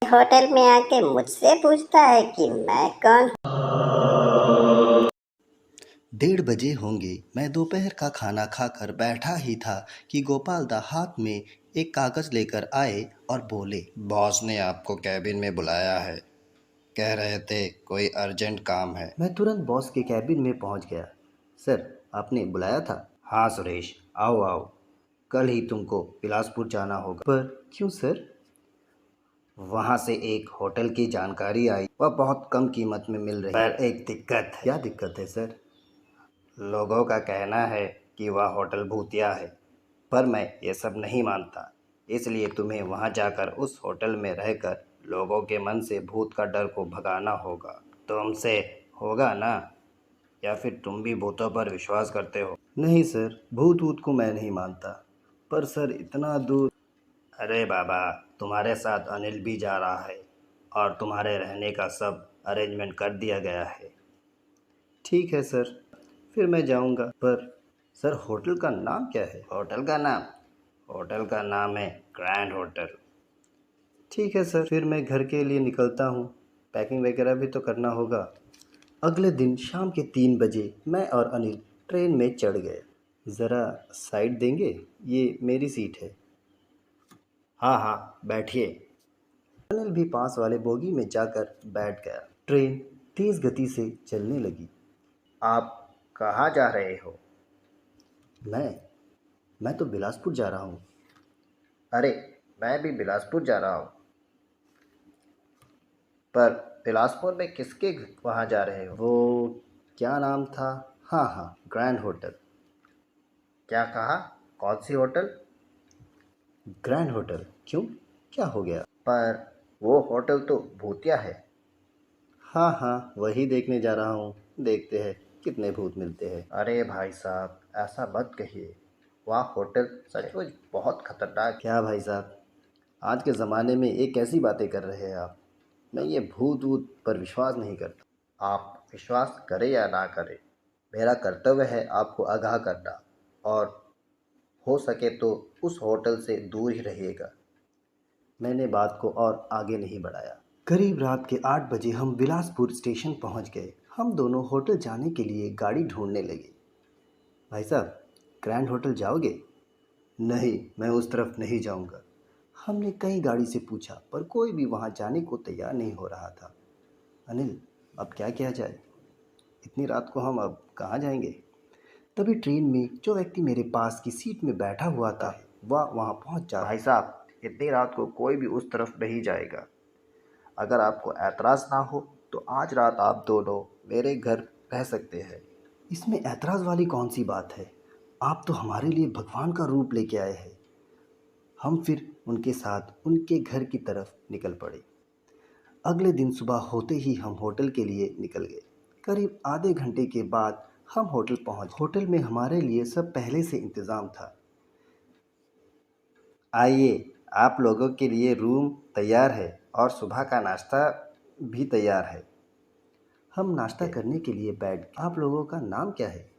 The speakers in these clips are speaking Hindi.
होटल में आके मुझसे पूछता है कि मैं कौन। 1:30 बजे होंगे। मैं दोपहर का खाना खाकर बैठा ही था कि गोपाल दा हाथ में एक कागज़ लेकर आए और बोले, बॉस ने आपको कैबिन में बुलाया है। कह रहे थे कोई अर्जेंट काम है। मैं तुरंत बॉस के कैबिन में पहुंच गया। सर, आपने बुलाया था? हाँ सुरेश, आओ आओ। कल ही तुमको बिलासपुर जाना होगा। पर क्यों सर? वहाँ से एक होटल की जानकारी आई, वह बहुत कम कीमत में मिल रही है। पर एक दिक्कत है। क्या दिक्कत है सर? लोगों का कहना है कि वह होटल भूतिया है, पर मैं ये सब नहीं मानता। इसलिए तुम्हें वहाँ जाकर उस होटल में रहकर लोगों के मन से भूत का डर को भगाना होगा। तुमसे होगा ना? या फिर तुम भी भूतों पर विश्वास करते हो? नहीं सर, भूत वूत को मैं नहीं मानता। पर सर, इतना दूर। अरे बाबा, तुम्हारे साथ अनिल भी जा रहा है और तुम्हारे रहने का सब अरेंजमेंट कर दिया गया है। ठीक है सर, फिर मैं जाऊंगा। पर सर, होटल का नाम क्या है? होटल का नाम है ग्रैंड होटल। ठीक है सर, फिर मैं घर के लिए निकलता हूँ। पैकिंग वगैरह भी तो करना होगा। अगले दिन शाम के 3 बजे मैं और अनिल ट्रेन में चढ़ गए। ज़रा साइड देंगे? ये मेरी सीट है। हाँ हाँ, बैठिए। अनिल भी पास वाले बोगी में जाकर बैठ गया। ट्रेन तेज़ गति से चलने लगी। आप कहाँ जा रहे हो? मैं तो बिलासपुर जा रहा हूँ। अरे, मैं भी बिलासपुर जा रहा हूँ। पर बिलासपुर में किसके वहाँ जा रहे हो? वो क्या नाम था? हाँ हाँ, ग्रैंड होटल। क्या कहा? कौन सी होटल? ग्रैंड होटल क्यों? क्या हो गया? पर वो होटल तो भूतिया है। हाँ हाँ, वही देखने जा रहा हूँ। देखते हैं कितने भूत मिलते हैं। अरे भाई साहब, ऐसा मत कहिए। वह होटल सचमुच बहुत खतरनाक। क्या भाई साहब, आज के ज़माने में ये कैसी बातें कर रहे हैं आप? मैं ये भूत वूत पर विश्वास नहीं करता। आप विश्वास करें या ना करें, मेरा कर्तव्य है आपको आगाह करना। और हो सके तो उस होटल से दूर ही रहिएगा। मैंने बात को और आगे नहीं बढ़ाया। करीब रात के 8 बजे हम बिलासपुर स्टेशन पहुंच गए। हम दोनों होटल जाने के लिए गाड़ी ढूंढने लगे। भाई साहब, ग्रैंड होटल जाओगे? नहीं, मैं उस तरफ नहीं जाऊंगा। हमने कई गाड़ी से पूछा पर कोई भी वहां जाने को तैयार नहीं हो रहा था। अनिल, अब क्या किया जाए? इतनी रात को हम अब कहाँ जाएंगे? तभी ट्रेन में जो व्यक्ति मेरे पास की सीट में बैठा हुआ था वह वहाँ पहुँच जा। भाई साहब, इतनी रात को कोई भी उस तरफ नहीं जाएगा। अगर आपको ऐतराज़ ना हो तो आज रात आप दोनों मेरे घर रह सकते हैं। इसमें ऐतराज़ वाली कौन सी बात है? आप तो हमारे लिए भगवान का रूप लेके आए हैं। हम फिर उनके साथ उनके घर की तरफ निकल पड़े। अगले दिन सुबह होते ही हम होटल के लिए निकल गए। करीब आधे घंटे के बाद हम होटल पहुंच। होटल में हमारे लिए सब पहले से इंतज़ाम था। आइए, आप लोगों के लिए रूम तैयार है और सुबह का नाश्ता भी तैयार है। हम नाश्ता करने के लिए बैठ गए। आप लोगों का नाम क्या है?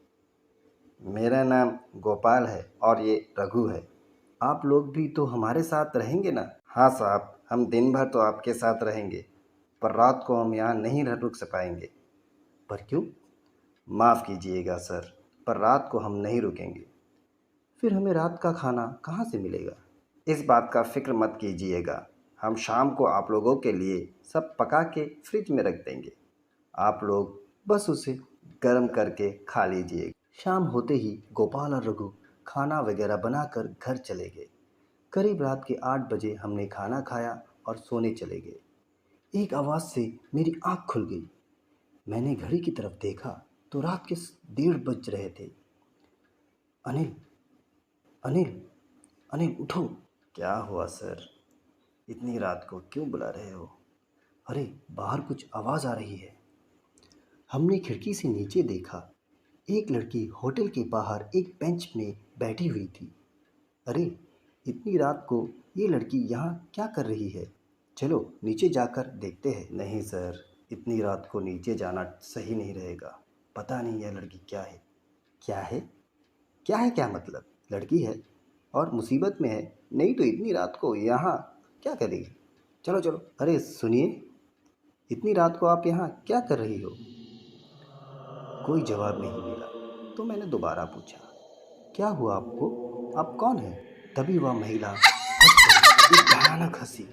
मेरा नाम गोपाल है और ये रघु है। आप लोग भी तो हमारे साथ रहेंगे ना? हाँ साहब, हम दिन भर तो आपके साथ रहेंगे, पर रात को हम यहाँ नहीं रुक पाएंगे। पर क्यों? माफ़ कीजिएगा सर, पर रात को हम नहीं रुकेंगे। फिर हमें रात का खाना कहाँ से मिलेगा? इस बात का फ़िक्र मत कीजिएगा, हम शाम को आप लोगों के लिए सब पका के फ्रिज में रख देंगे। आप लोग बस उसे गर्म करके खा लीजिएगा। शाम होते ही गोपाल और रघु खाना वगैरह बनाकर घर चले गए। करीब रात के 8 बजे हमने खाना खाया और सोने चले गए। एक आवाज़ से मेरी आँख खुल गई। मैंने घड़ी की तरफ देखा तो रात के 1:30 बज रहे थे। अनिल, अनिल, अनिल उठो। क्या हुआ सर? इतनी रात को क्यों बुला रहे हो? अरे, बाहर कुछ आवाज़ आ रही है। हमने खिड़की से नीचे देखा। एक लड़की होटल के बाहर एक बेंच में बैठी हुई थी। अरे, इतनी रात को ये लड़की यहाँ क्या कर रही है? चलो नीचे जाकर देखते हैं। नहीं सर, इतनी रात को नीचे जाना सही नहीं रहेगा। पता नहीं यह लड़की क्या है। क्या है? क्या है क्या मतलब? लड़की है और मुसीबत में है, नहीं तो इतनी रात को यहाँ क्या करेगी? चलो चलो। अरे सुनिए, इतनी रात को आप यहाँ क्या कर रही हो? कोई जवाब नहीं मिला तो मैंने दोबारा पूछा, क्या हुआ आपको? आप कौन हैं? तभी वह महिला हंस पड़ी, एक भयानक हंसी।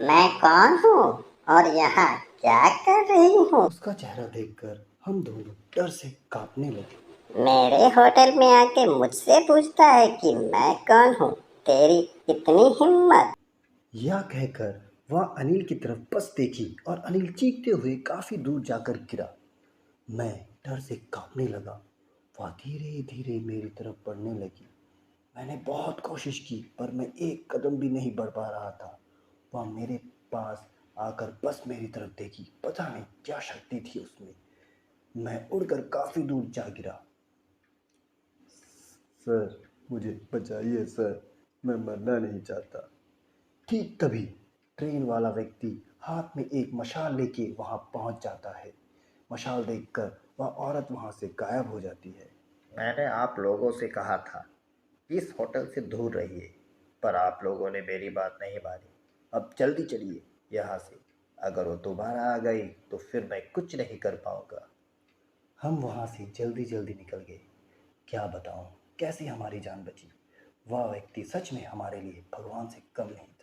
मैं कौन हूँ और यहाँ क्या कर रही हूँ? उसका चेहरा देखकर हम दोनों डर से कांपने लगे। मेरे होटल में आके मुझसे पूछता है कि मैं कौन हूँ? तेरी कितनी हिम्मत! यह कहकर वह अनिल की तरफ बस देखी और अनिल चीखते हुए काफी दूर जाकर गिरा। मैं डर से कांपने लगा। वह धीरे धीरे मेरी तरफ बढ़ने लगी। मैंने बहुत कोशिश की पर मैं एक कदम भी नहीं बढ़ पा रहा था। वह मेरे पास आकर बस मेरी तरफ देखी। पता नहीं क्या शक्ति थी उसमें। मैं उड़कर काफी दूर जा गिरा। सर, मुझे बचाइए सर, मैं मरना नहीं चाहता। ठीक तभी ट्रेन वाला व्यक्ति हाथ में एक मशाल लेके वहां पहुंच जाता है। मशाल देखकर वह औरत वहां से गायब हो जाती है। मैंने आप लोगों से कहा था इस होटल से दूर रहिए, पर आप लोगों ने मेरी बात नहीं मानी। अब जल्दी चलिए यहाँ से, अगर वो दोबारा आ गई तो फिर मैं कुछ नहीं कर पाऊंगा। हम वहां से जल्दी जल्दी निकल गए। क्या बताऊं कैसे हमारी जान बची। वह व्यक्ति सच में हमारे लिए भगवान से कम नहीं था।